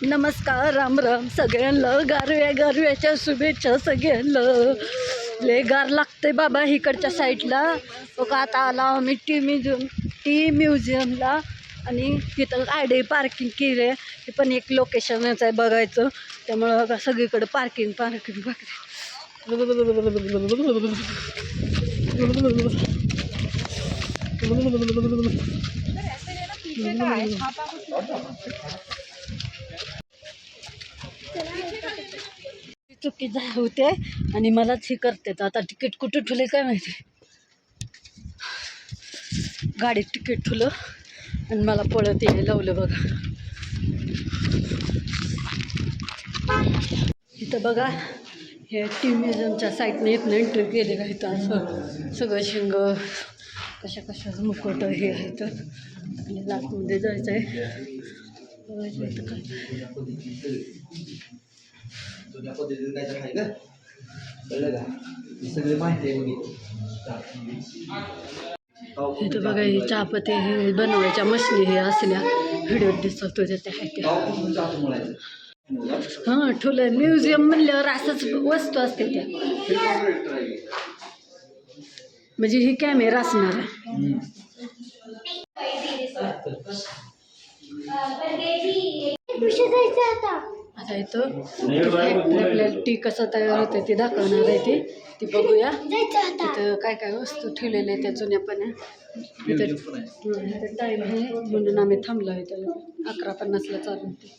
नमस्कार, राम राम सगळ्यांना. गारव्याच्या शुभेच्छा सगळ्यांना. लय गार लागते बाबा इकडच्या साईडला. बघा आता आला आम्ही टी म्युझियमला आणि तिथं गाडी पार्किंग केली आहे. हे पण एक लोकेशनच आहे बघायचं. त्यामुळं बघा सगळीकडे पार्किंग बघा. चुकी होते आणि मलाच हे करते. आता तिकीट कुठं ठेवले काय माहिती. गाडीत तिकीट ठेवलं आणि मला पळत यायला लावलं बघा. इथं बघा हे टी म्युझियमच्या साईडने एक एंट्री केली का. इथं असं सगळं शिंग कशाचं मुकुट हे आहे. तर आपल्याला आतमध्ये जायचं आहे. इथं काय जुन्या पद्धतीने काय तर आहे का कळलं का. ही सगळी माहिती आहे बघितली. इथं बघा ही चहापत्ती हे बनवायच्या मशनी हे असल्या व्हिडिओ दिसत होते त्या. हां ठुलं म्युझियम म्हणल्यावर असंच वस्तू असते त्या. म्हणजे ही कॅमेरा असणार आहे. आता इथं आपल्याला टी कसं तयार होते ते दाखवणार आहे. ती बघूया. तिथं काय काय वस्तू ठेवलेल्या आहेत त्या जुन्यापण्या. इथं टाईम आहे म्हणून आम्ही थांबलो आहे. त्याला 11:50ला चालू होते.